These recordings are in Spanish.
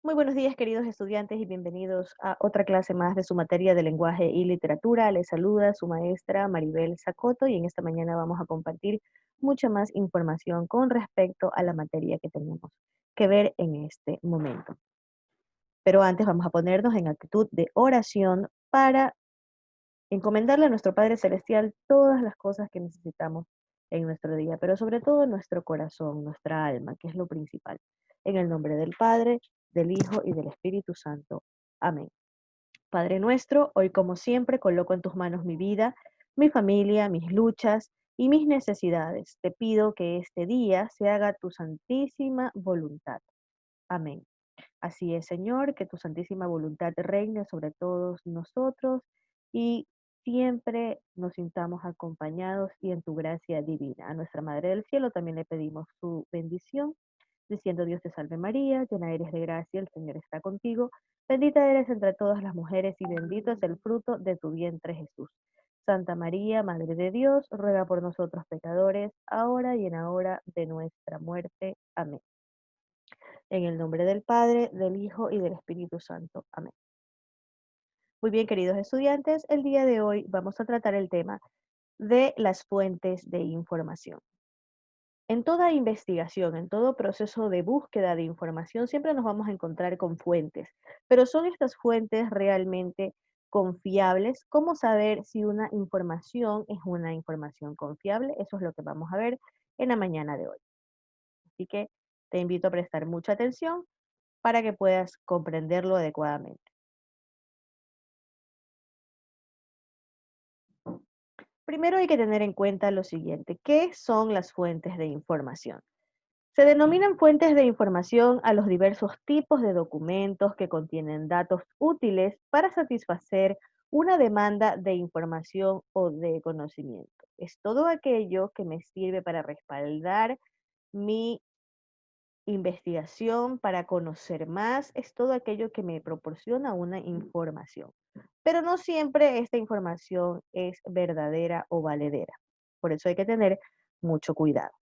Muy buenos días, queridos estudiantes, y bienvenidos a otra clase más de su materia de lenguaje y literatura. Les saluda su maestra Maribel Sacoto y en esta mañana vamos a compartir mucha más información con respecto a la materia que tenemos que ver en este momento. Pero antes vamos a ponernos en actitud de oración para encomendarle a nuestro Padre Celestial todas las cosas que necesitamos en nuestro día, pero sobre todo nuestro corazón, nuestra alma, que es lo principal. En el nombre del Padre, del Hijo y del Espíritu Santo. Amén. Padre nuestro, hoy como siempre coloco en tus manos mi vida, mi familia, mis luchas y mis necesidades. Te pido que este día se haga tu santísima voluntad. Amén. Así es, Señor, que tu santísima voluntad reine sobre todos nosotros y siempre nos sintamos acompañados y en tu gracia divina. A nuestra Madre del Cielo también le pedimos su bendición, diciendo: Dios te salve María, llena eres de gracia, el Señor está contigo, bendita eres entre todas las mujeres y bendito es el fruto de tu vientre Jesús. Santa María, Madre de Dios, ruega por nosotros pecadores, ahora y en la hora de nuestra muerte. Amén. En el nombre del Padre, del Hijo y del Espíritu Santo. Amén. Muy bien, queridos estudiantes, el día de hoy vamos a tratar el tema de las fuentes de información. En toda investigación, en todo proceso de búsqueda de información, siempre nos vamos a encontrar con fuentes, pero ¿son estas fuentes realmente confiables? ¿Cómo saber si una información es una información confiable? Eso es lo que vamos a ver en la mañana de hoy. Así que te invito a prestar mucha atención para que puedas comprenderlo adecuadamente. Primero hay que tener en cuenta lo siguiente: ¿qué son las fuentes de información? Se denominan fuentes de información a los diversos tipos de documentos que contienen datos útiles para satisfacer una demanda de información o de conocimiento. Es todo aquello que me sirve para respaldar mi investigación, para conocer más, es todo aquello que me proporciona una información. Pero no siempre esta información es verdadera o valedera. Por eso hay que tener mucho cuidado.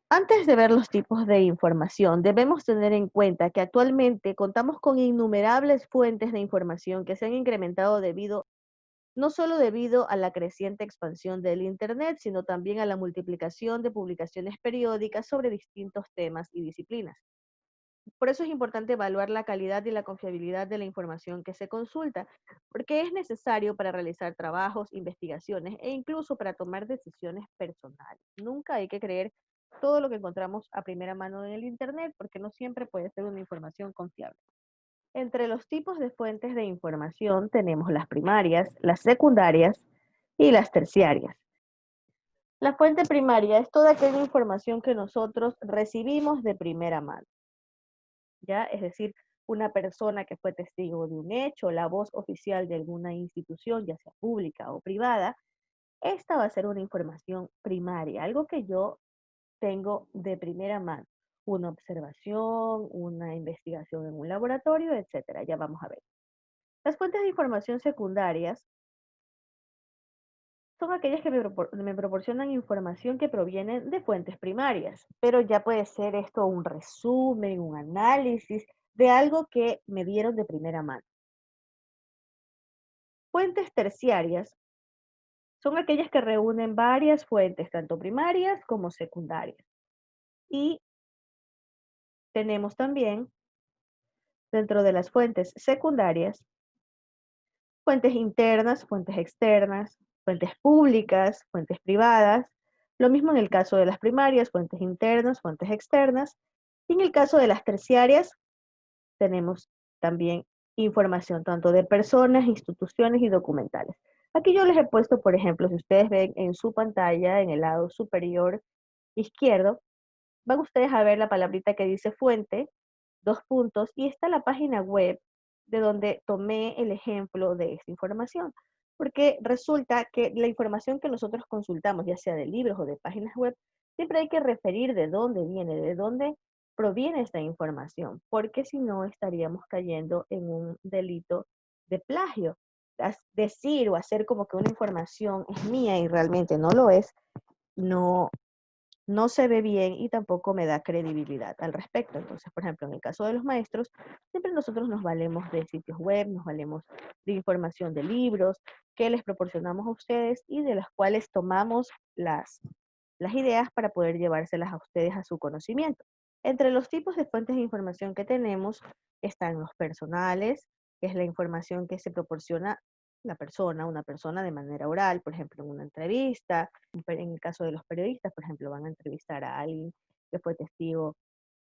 Antes de ver los tipos de información, debemos tener en cuenta que actualmente contamos con innumerables fuentes de información que se han incrementado no solo debido a la creciente expansión del Internet, sino también a la multiplicación de publicaciones periódicas sobre distintos temas y disciplinas. Por eso es importante evaluar la calidad y la confiabilidad de la información que se consulta, porque es necesario para realizar trabajos, investigaciones e incluso para tomar decisiones personales. Nunca hay que creer todo lo que encontramos a primera mano en el Internet, porque no siempre puede ser una información confiable. Entre los tipos de fuentes de información tenemos las primarias, las secundarias y las terciarias. La fuente primaria es toda aquella información que nosotros recibimos de primera mano, ¿ya? Es decir, una persona que fue testigo de un hecho, la voz oficial de alguna institución, ya sea pública o privada. Esta va a ser una información primaria, algo que yo tengo de primera mano, una observación, una investigación en un laboratorio, etcétera. Ya vamos a ver. Las fuentes de información secundarias son aquellas que me proporcionan información que proviene de fuentes primarias, pero ya puede ser esto un resumen, un análisis de algo que me dieron de primera mano. Fuentes terciarias son aquellas que reúnen varias fuentes, tanto primarias como secundarias. Y tenemos también, dentro de las fuentes secundarias, fuentes internas, fuentes externas, fuentes públicas, fuentes privadas. Lo mismo en el caso de las primarias, fuentes internas, fuentes externas. Y en el caso de las terciarias, tenemos también información tanto de personas, instituciones y documentales. Aquí yo les he puesto, por ejemplo, si ustedes ven en su pantalla, en el lado superior izquierdo, van ustedes a ver la palabrita que dice fuente, dos puntos, y está la página web de donde tomé el ejemplo de esta información. Porque resulta que la información que nosotros consultamos, ya sea de libros o de páginas web, siempre hay que referir de dónde viene, de dónde proviene esta información, porque si no estaríamos cayendo en un delito de plagio. Decir o hacer como que una información es mía y realmente no lo es, no, no se ve bien y tampoco me da credibilidad al respecto. Entonces, por ejemplo, en el caso de los maestros, siempre nosotros nos valemos de sitios web, nos valemos de información de libros que les proporcionamos a ustedes y de las cuales tomamos las ideas para poder llevárselas a ustedes a su conocimiento. Entre los tipos de fuentes de información que tenemos están los personales, que es la información que se proporciona una persona de manera oral, por ejemplo, en una entrevista. En el caso de los periodistas, por ejemplo, van a entrevistar a alguien que fue testigo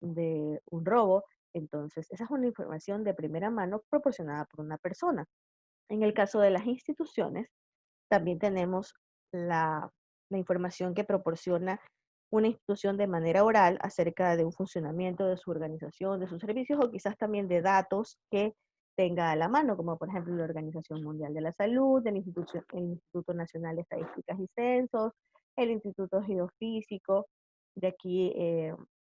de un robo. Entonces, esa es una información de primera mano proporcionada por una persona. En el caso de las instituciones, también tenemos la información que proporciona una institución de manera oral acerca de un funcionamiento de su organización, de sus servicios o quizás también de datos que tenga a la mano, como por ejemplo la Organización Mundial de la Salud, el Instituto Nacional de Estadísticas y Censos, el Instituto Geofísico de aquí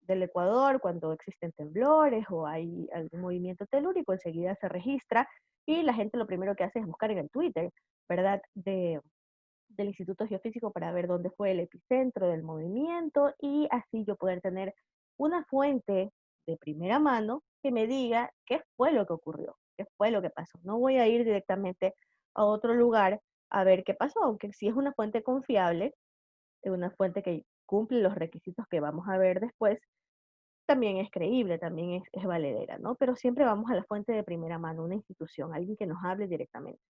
del Ecuador, cuando existen temblores o hay algún movimiento telúrico, enseguida se registra y la gente lo primero que hace es buscar en el Twitter, ¿verdad? Del Instituto Geofísico para ver dónde fue el epicentro del movimiento y así yo poder tener una fuente de primera mano que me diga qué fue lo que ocurrió, qué fue lo que pasó. No voy a ir directamente a otro lugar a ver qué pasó, aunque si es una fuente confiable, es una fuente que cumple los requisitos que vamos a ver después, también es creíble, también es valedera, ¿no? Pero siempre vamos a la fuente de primera mano, una institución, alguien que nos hable directamente.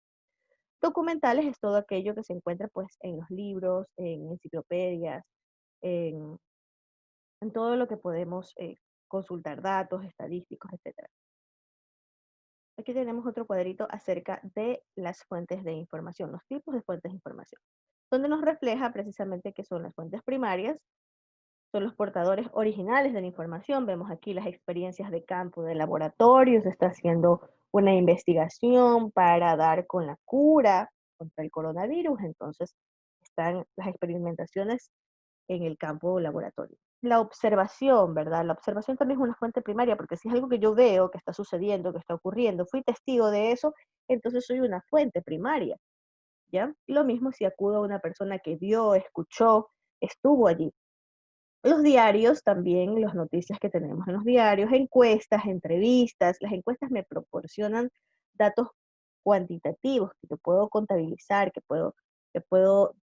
Documentales es todo aquello que se encuentra pues en los libros, en enciclopedias, en, en todo lo que podemos consultar datos estadísticos, etcétera. Aquí tenemos otro cuadrito acerca de las fuentes de información, los tipos de fuentes de información, donde nos refleja precisamente qué son las fuentes primarias, son los portadores originales de la información. Vemos aquí las experiencias de campo de laboratorio, se está haciendo una investigación para dar con la cura contra el coronavirus, entonces están las experimentaciones en el campo laboratorio. La observación, ¿verdad? La observación también es una fuente primaria, porque si es algo que yo veo que está sucediendo, que está ocurriendo, fui testigo de eso, entonces soy una fuente primaria, ¿ya? Lo mismo si acudo a una persona que vio, escuchó, estuvo allí. Los diarios también, las noticias que tenemos en los diarios, encuestas, entrevistas. Las encuestas me proporcionan datos cuantitativos que yo puedo contabilizar, que puedo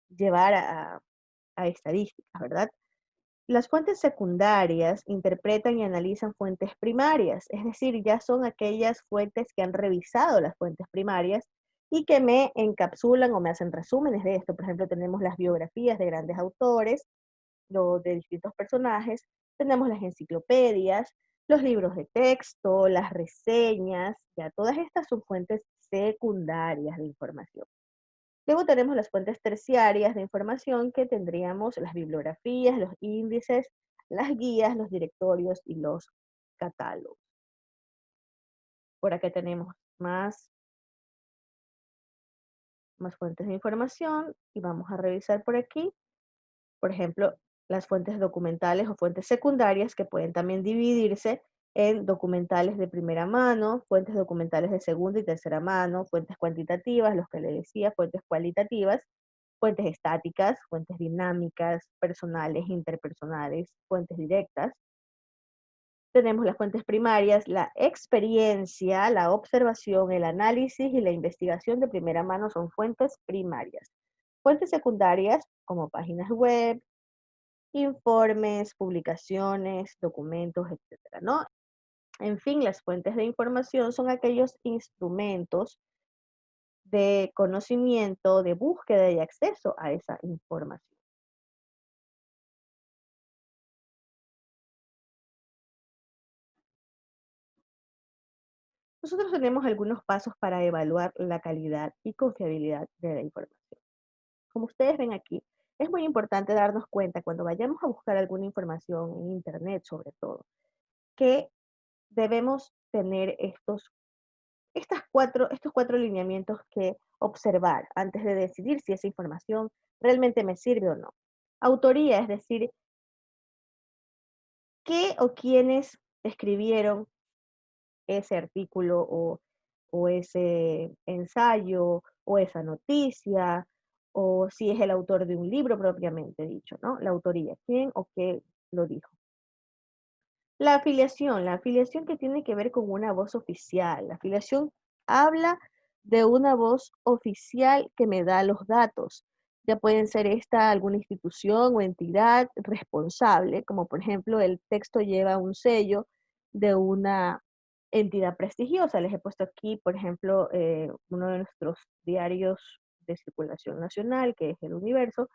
llevar a estadísticas, ¿verdad? Las fuentes secundarias interpretan y analizan fuentes primarias, es decir, ya son aquellas fuentes que han revisado las fuentes primarias y que me encapsulan o me hacen resúmenes de esto. Por ejemplo, tenemos las biografías de grandes autores, de distintos personajes, tenemos las enciclopedias, los libros de texto, las reseñas, ya todas estas son fuentes secundarias de información. Luego tenemos las fuentes terciarias de información que tendríamos las bibliografías, los índices, las guías, los directorios y los catálogos. Por acá tenemos más fuentes de información y vamos a revisar por aquí. Por ejemplo, las fuentes documentales o fuentes secundarias que pueden también dividirse en documentales de primera mano, fuentes documentales de segunda y tercera mano, fuentes cuantitativas, los que le decía, fuentes cualitativas, fuentes estáticas, fuentes dinámicas, personales, interpersonales, fuentes directas. Tenemos las fuentes primarias, la experiencia, la observación, el análisis y la investigación de primera mano son fuentes primarias. Fuentes secundarias, como páginas web, informes, publicaciones, documentos, etcétera, ¿no? En fin, las fuentes de información son aquellos instrumentos de conocimiento, de búsqueda y acceso a esa información. Nosotros tenemos algunos pasos para evaluar la calidad y confiabilidad de la información. Como ustedes ven aquí, es muy importante darnos cuenta cuando vayamos a buscar alguna información en Internet, sobre todo, que debemos tener estos cuatro lineamientos que observar antes de decidir si esa información realmente me sirve o no. Autoría, es decir, qué o quiénes escribieron ese artículo o ese ensayo o esa noticia o si es el autor de un libro propiamente dicho, ¿no? La autoría, quién o qué lo dijo. La afiliación que tiene que ver con una voz oficial. La afiliación habla de una voz oficial que me da los datos. Ya pueden ser esta alguna institución o entidad responsable, como por ejemplo el texto lleva un sello de una entidad prestigiosa. Les he puesto aquí, por ejemplo, uno de nuestros diarios de circulación nacional, que es El Universo,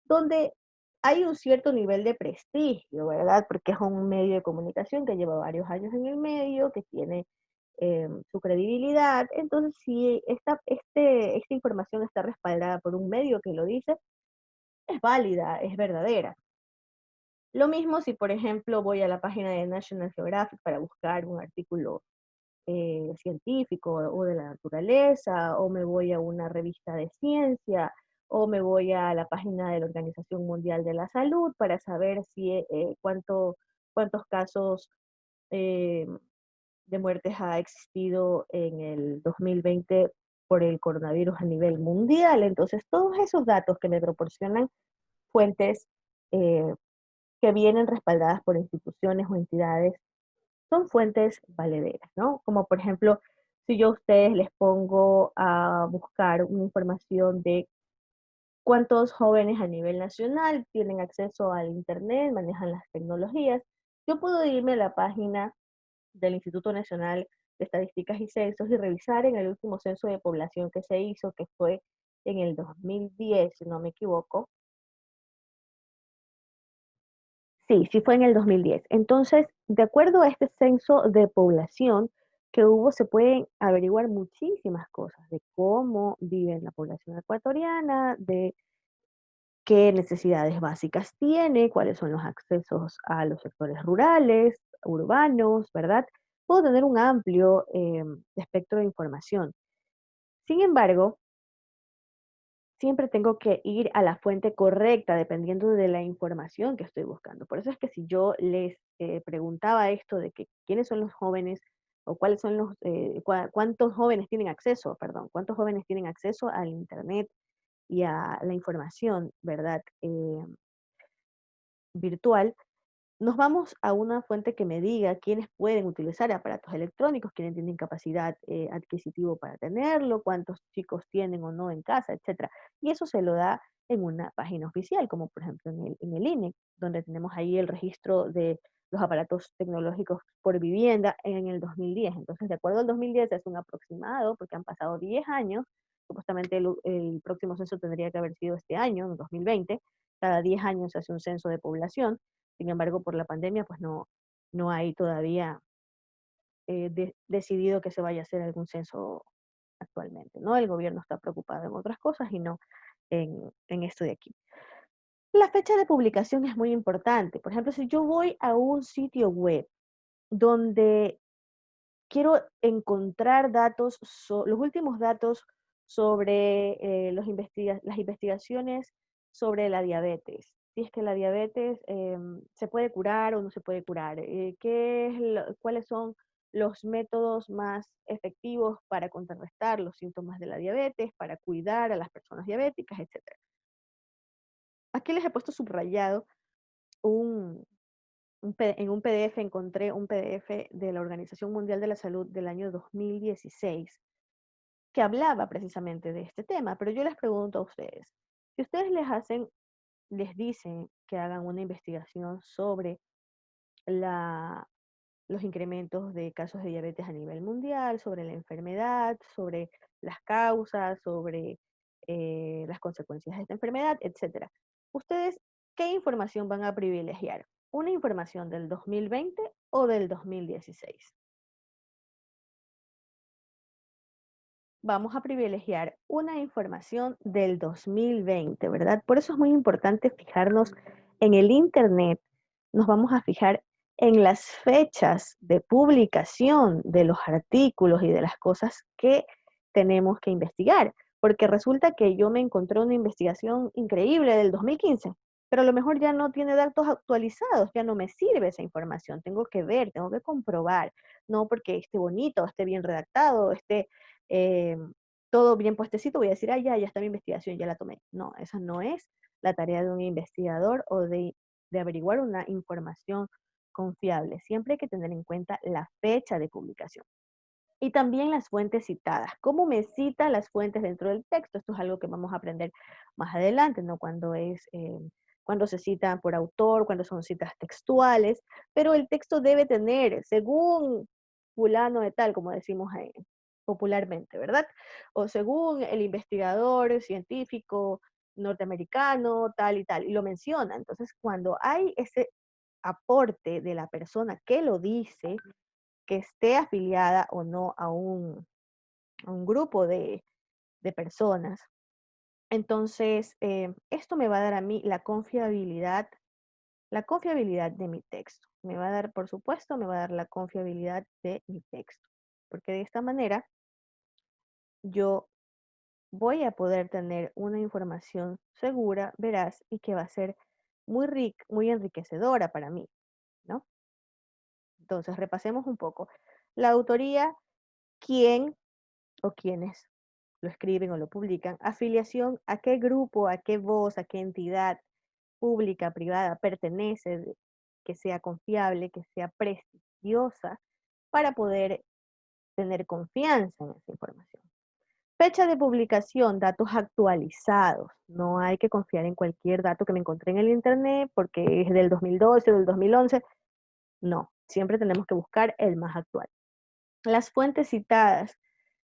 donde hay un cierto nivel de prestigio, ¿verdad? Porque es un medio de comunicación que lleva varios años en el medio, que tiene su credibilidad. Entonces, si esta información está respaldada por un medio que lo dice, es válida, es verdadera. Lo mismo si, por ejemplo, voy a la página de National Geographic para buscar un artículo científico o de la naturaleza, o me voy a una revista de ciencia, o me voy a la página de la Organización Mundial de la Salud para saber si cuántos casos eh, de muertes ha existido en el 2020 por el coronavirus a nivel mundial. Entonces, todos esos datos que me proporcionan fuentes eh, que vienen respaldadas por instituciones o entidades son fuentes valederas, ¿no? Como por ejemplo, si yo a ustedes les pongo a buscar una información de cuántos jóvenes a nivel nacional tienen acceso al Internet, manejan las tecnologías, yo puedo irme a la página del Instituto Nacional de Estadísticas y Censos y revisar en el último censo de población que se hizo, que fue en el 2010, si no me equivoco. Sí, sí fue en el 2010. Entonces, de acuerdo a este censo de población que hubo, se pueden averiguar muchísimas cosas de cómo vive la población ecuatoriana, de qué necesidades básicas tiene, cuáles son los accesos a los sectores rurales, urbanos, ¿verdad? Puedo tener un amplio espectro de información. Sin embargo, siempre tengo que ir a la fuente correcta dependiendo de la información que estoy buscando. Por eso es que si yo les preguntaba esto de que quiénes son los jóvenes o cuáles son cuántos jóvenes tienen acceso, perdón, cuántos jóvenes tienen acceso al Internet y a la información, ¿verdad? Virtual, nos vamos a una fuente que me diga quiénes pueden utilizar aparatos electrónicos, quiénes tienen capacidad adquisitivo para tenerlo, cuántos chicos tienen o no en casa, etcétera. Y eso se lo da en una página oficial, como por ejemplo en el INE, donde tenemos ahí el registro de los aparatos tecnológicos por vivienda en el 2010. Entonces, de acuerdo al 2010 es un aproximado, porque han pasado 10 años, supuestamente el próximo censo tendría que haber sido este año, en 2020, cada 10 años se hace un censo de población. Sin embargo, por la pandemia, pues no hay todavía decidido que se vaya a hacer algún censo actualmente, ¿no? El gobierno está preocupado en otras cosas y no en esto de aquí. La fecha de publicación es muy importante. Por ejemplo, si yo voy a un sitio web donde quiero encontrar datos, los últimos datos sobre las investigaciones sobre la diabetes. Si es que la diabetes se puede curar o no se puede curar. ¿Cuáles son los métodos más efectivos para contrarrestar los síntomas de la diabetes, para cuidar a las personas diabéticas, etcétera? Aquí les he puesto subrayado un, en un PDF, encontré un PDF de la Organización Mundial de la Salud del año 2016 que hablaba precisamente de este tema, pero yo les pregunto a ustedes, si ustedes les dicen que hagan una investigación sobre la, los incrementos de casos de diabetes a nivel mundial, sobre la enfermedad, sobre las causas, sobre las consecuencias de esta enfermedad, etcétera. ¿Ustedes qué información van a privilegiar? ¿Una información del 2020 o del 2016? Vamos a privilegiar una información del 2020, ¿verdad? Por eso es muy importante fijarnos en el Internet, nos vamos a fijar en las fechas de publicación de los artículos y de las cosas que tenemos que investigar, porque resulta que yo me encontré una investigación increíble del 2015, pero a lo mejor ya no tiene datos actualizados, ya no me sirve esa información, tengo que ver, tengo que comprobar, no porque esté bonito, esté bien redactado, esté todo bien puestecito, voy a decir, ah, ya está mi investigación, ya la tomé. No, esa no es la tarea de un investigador o de averiguar una información confiable. Siempre hay que tener en cuenta la fecha de publicación. Y también las fuentes citadas. ¿Cómo me cita las fuentes dentro del texto? Esto es algo que vamos a aprender más adelante, ¿no? Cuando se cita por autor, cuando son citas textuales, pero el texto debe tener, según fulano de tal, como decimos popularmente, ¿verdad? O según el investigador científico norteamericano, tal y tal, y lo menciona. Entonces, cuando hay ese aporte de la persona que lo dice, que esté afiliada o no a un grupo de personas. Entonces, esto me va a dar a mí la confiabilidad de mi texto. Me va a dar, por supuesto, me va a dar la confiabilidad de mi texto, porque de esta manera yo voy a poder tener una información segura, veraz y que va a ser muy enriquecedora para mí, ¿no? Entonces, repasemos un poco. La autoría, quién o quiénes lo escriben o lo publican, afiliación, a qué grupo, a qué voz, a qué entidad pública, privada pertenece, que sea confiable, que sea prestigiosa, para poder tener confianza en esa información. Fecha de publicación, datos actualizados. No hay que confiar en cualquier dato que me encontré en el internet porque es del 2012 o del 2011. No, siempre tenemos que buscar el más actual. Las fuentes citadas,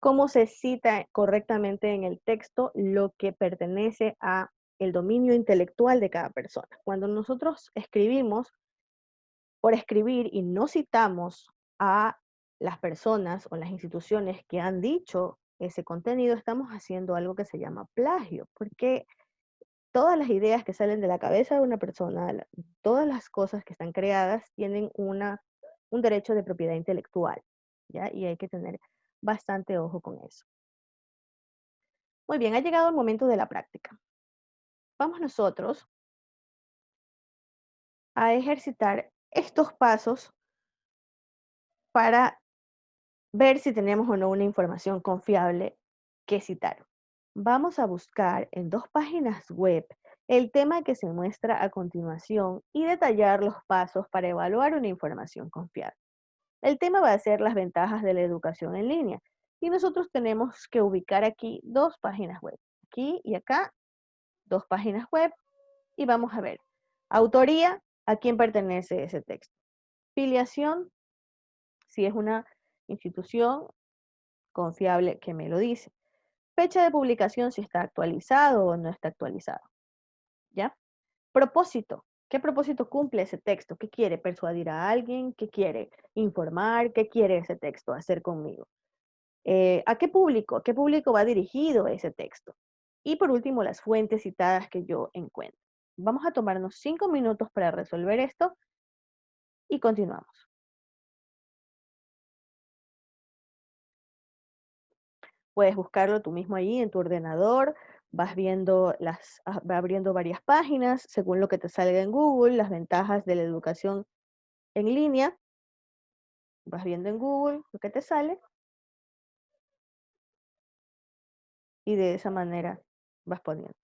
cómo se cita correctamente en el texto lo que pertenece a el dominio intelectual de cada persona. Cuando nosotros escribimos por escribir y no citamos a las personas o las instituciones que han dicho ese contenido, estamos haciendo algo que se llama plagio, porque todas las ideas que salen de la cabeza de una persona, todas las cosas que están creadas tienen un derecho de propiedad intelectual, ¿ya? Y hay que tener bastante ojo con eso. Muy bien, ha llegado el momento de la práctica. Vamos nosotros a ejercitar estos pasos para ver si tenemos o no una información confiable que citar. Vamos a buscar en 2 páginas web el tema que se muestra a continuación y detallar los pasos para evaluar una información confiable. El tema va a ser las ventajas de la educación en línea y nosotros tenemos que ubicar aquí 2 páginas web. Aquí y acá, 2 páginas web y vamos a ver. Autoría, ¿a quién pertenece ese texto? Filiación, si es una institución confiable que me lo dice. Fecha de publicación, si está actualizado o no está actualizado. ¿Ya? Propósito. ¿Qué propósito cumple ese texto? ¿Qué quiere? ¿Persuadir a alguien? ¿Qué quiere? ¿Informar? ¿Qué quiere ese texto hacer conmigo? ¿A qué público? ¿A qué público va dirigido ese texto? Y por último, las fuentes citadas que yo encuentro. Vamos a tomarnos 5 minutos para resolver esto y continuamos. Puedes buscarlo tú mismo ahí en tu ordenador, va abriendo varias páginas según lo que te salga en Google, las ventajas de la educación en línea, vas viendo en Google lo que te sale y de esa manera vas poniendo.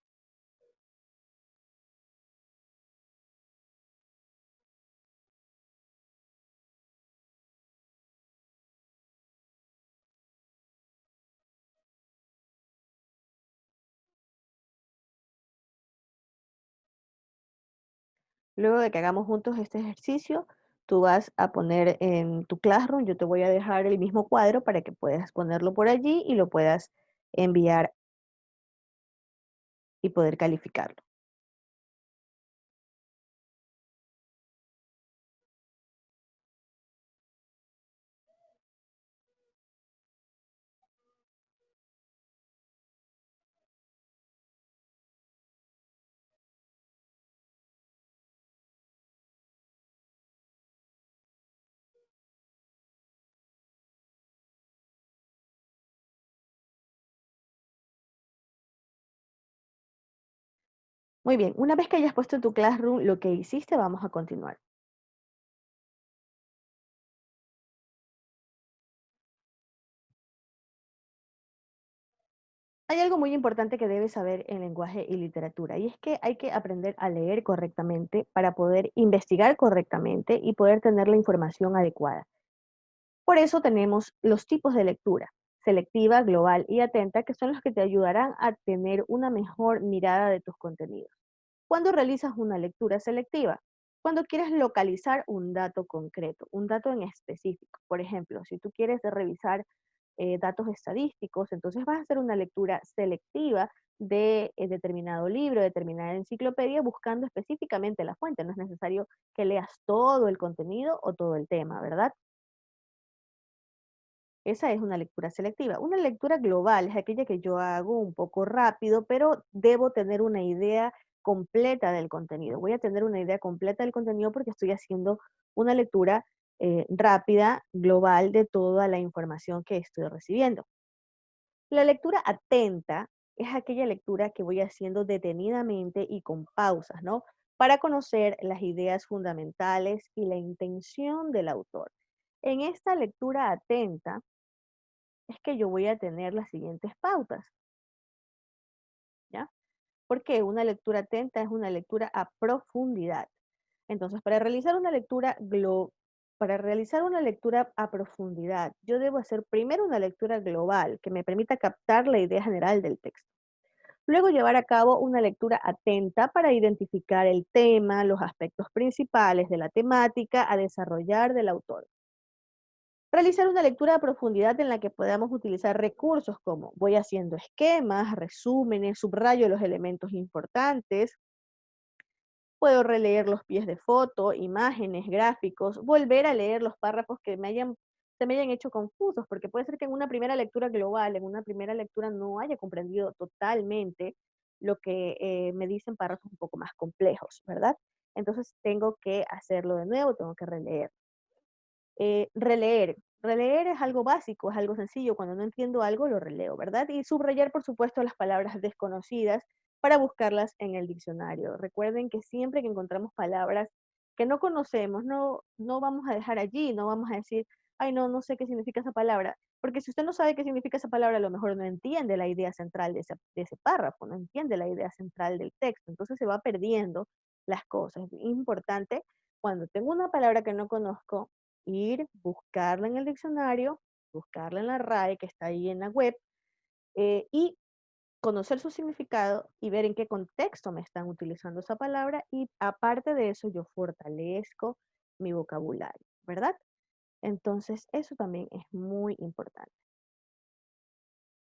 Luego de que hagamos juntos este ejercicio, tú vas a poner en tu Classroom, yo te voy a dejar el mismo cuadro para que puedas ponerlo por allí y lo puedas enviar y poder calificarlo. Muy bien, una vez que hayas puesto tu Classroom lo que hiciste, vamos a continuar. Hay algo muy importante que debes saber en lenguaje y literatura, y es que hay que aprender a leer correctamente para poder investigar correctamente y poder tener la información adecuada. Por eso tenemos los tipos de lectura: selectiva, global y atenta, que son los que te ayudarán a tener una mejor mirada de tus contenidos. ¿Cuándo realizas una lectura selectiva? Cuando quieres localizar un dato concreto, un dato en específico. Por ejemplo, si tú quieres revisar datos estadísticos, entonces vas a hacer una lectura selectiva de determinado libro, determinada enciclopedia, buscando específicamente la fuente. No es necesario que leas todo el contenido o todo el tema, ¿verdad? Esa es una lectura selectiva. Una lectura global es aquella que yo hago un poco rápido, pero debo tener una idea completa del contenido. Voy a tener una idea completa del contenido porque estoy haciendo una lectura rápida, global, de toda la información que estoy recibiendo. La lectura atenta es aquella lectura que voy haciendo detenidamente y con pausas, ¿no? Para conocer las ideas fundamentales y la intención del autor. En esta lectura atenta, es que yo voy a tener las siguientes pautas, ¿ya? Porque una lectura atenta es una lectura a profundidad. Entonces, para realizar una lectura a profundidad, yo debo hacer primero una lectura global que me permita captar la idea general del texto. Luego llevar a cabo una lectura atenta para identificar el tema, los aspectos principales de la temática a desarrollar del autor. Realizar una lectura a profundidad en la que podamos utilizar recursos como voy haciendo esquemas, resúmenes, subrayo los elementos importantes, puedo releer los pies de foto, imágenes, gráficos, volver a leer los párrafos que se me hayan hecho confusos, porque puede ser que en una primera lectura global, en una primera lectura no haya comprendido totalmente lo que me dicen párrafos un poco más complejos, ¿verdad? Entonces tengo que hacerlo de nuevo, tengo que releer. Releer. Releer es algo básico, es algo sencillo. Cuando no entiendo algo, lo releo, ¿verdad? Y subrayar, por supuesto, las palabras desconocidas para buscarlas en el diccionario. Recuerden que siempre que encontramos palabras que no conocemos, no vamos a dejar allí, no vamos a decir, ay, no, no sé qué significa esa palabra. Porque si usted no sabe qué significa esa palabra, a lo mejor no entiende la idea central de ese párrafo, no entiende la idea central del texto. Entonces se va perdiendo las cosas. Es importante, cuando tengo una palabra que no conozco, ir, buscarla en el diccionario, buscarla en la RAE que está ahí en la web, y conocer su significado y ver en qué contexto me están utilizando esa palabra, y aparte de eso yo fortalezco mi vocabulario, ¿verdad? Entonces eso también es muy importante.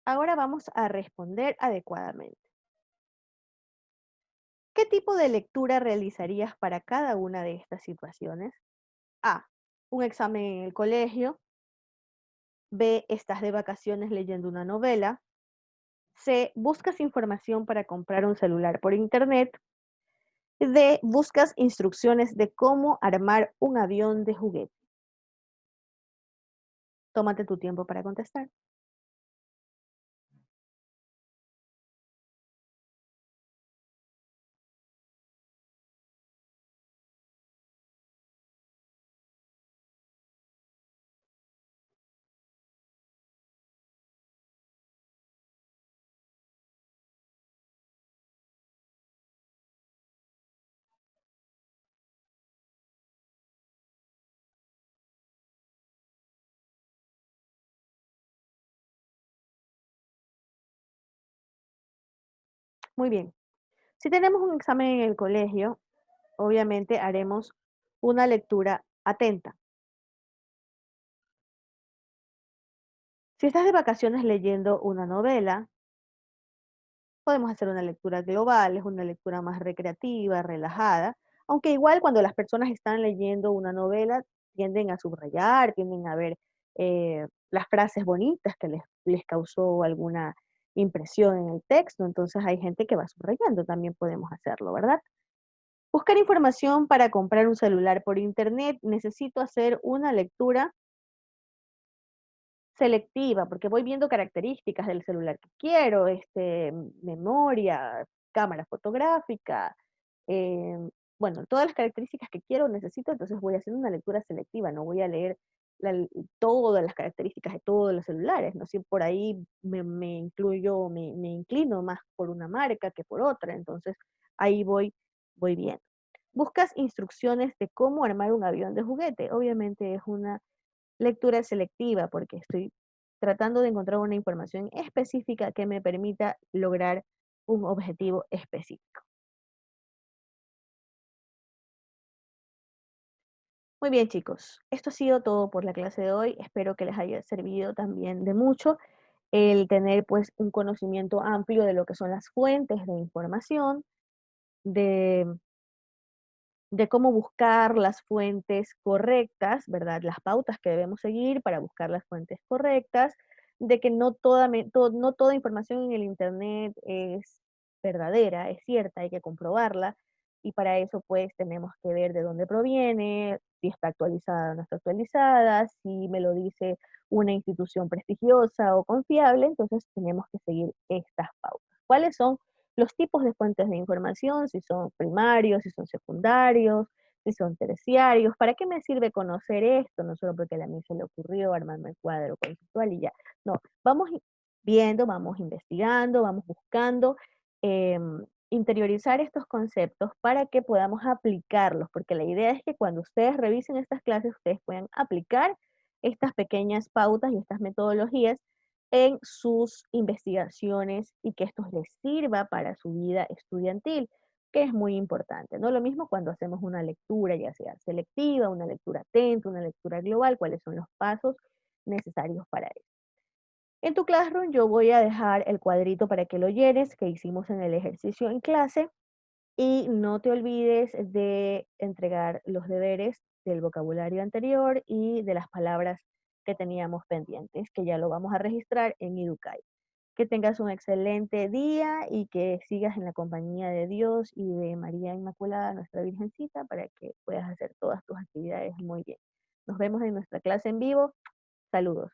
Ahora vamos a responder adecuadamente. ¿Qué tipo de lectura realizarías para cada una de estas situaciones? A. Un examen en el colegio. B. Estás de vacaciones leyendo una novela. C. Buscas información para comprar un celular por internet. D. Buscas instrucciones de cómo armar un avión de juguete. Tómate tu tiempo para contestar. Muy bien. Si tenemos un examen en el colegio, obviamente haremos una lectura atenta. Si estás de vacaciones leyendo una novela, podemos hacer una lectura global, es una lectura más recreativa, relajada, aunque igual cuando las personas están leyendo una novela tienden a subrayar, tienden a ver las frases bonitas que les causó alguna impresión en el texto, entonces hay gente que va subrayando, también podemos hacerlo, ¿verdad? Buscar información para comprar un celular por internet, necesito hacer una lectura selectiva, porque voy viendo características del celular que quiero, memoria, cámara fotográfica, eh, bueno, todas las características que quiero, necesito, entonces voy haciendo una lectura selectiva, no voy a leer todas las características de todos los celulares, ¿no? Si por ahí me incluyo, me inclino más por una marca que por otra, entonces ahí voy viendo. Buscas instrucciones de cómo armar un avión de juguete. Obviamente es una lectura selectiva porque estoy tratando de encontrar una información específica que me permita lograr un objetivo específico. Muy bien, chicos. Esto ha sido todo por la clase de hoy. Espero que les haya servido también de mucho el tener pues un conocimiento amplio de lo que son las fuentes de información, de de cómo buscar las fuentes correctas, ¿verdad? Las pautas que debemos seguir para buscar las fuentes correctas, de que no toda información en el Internet es verdadera, es cierta, hay que comprobarla, y para eso pues tenemos que ver de dónde proviene, si está actualizada o no está actualizada, si me lo dice una institución prestigiosa o confiable, entonces tenemos que seguir estas pautas. ¿Cuáles son los tipos de fuentes de información, si son primarios, si son secundarios, si son terciarios? ¿Para qué me sirve conocer esto? No solo porque a mí se le ocurrió armarme el cuadro conceptual y ya. No, vamos viendo, vamos investigando, vamos buscando interiorizar estos conceptos para que podamos aplicarlos, porque la idea es que cuando ustedes revisen estas clases, ustedes puedan aplicar estas pequeñas pautas y estas metodologías en sus investigaciones y que esto les sirva para su vida estudiantil, que es muy importante. No lo mismo cuando hacemos una lectura, ya sea selectiva, una lectura atenta, una lectura global, cuáles son los pasos necesarios para eso. En tu Classroom yo voy a dejar el cuadrito para que lo llenes que hicimos en el ejercicio en clase y no te olvides de entregar los deberes del vocabulario anterior y de las palabras que teníamos pendientes, que ya lo vamos a registrar en Educay. Que tengas un excelente día y que sigas en la compañía de Dios y de María Inmaculada, nuestra Virgencita, para que puedas hacer todas tus actividades muy bien. Nos vemos en nuestra clase en vivo. Saludos.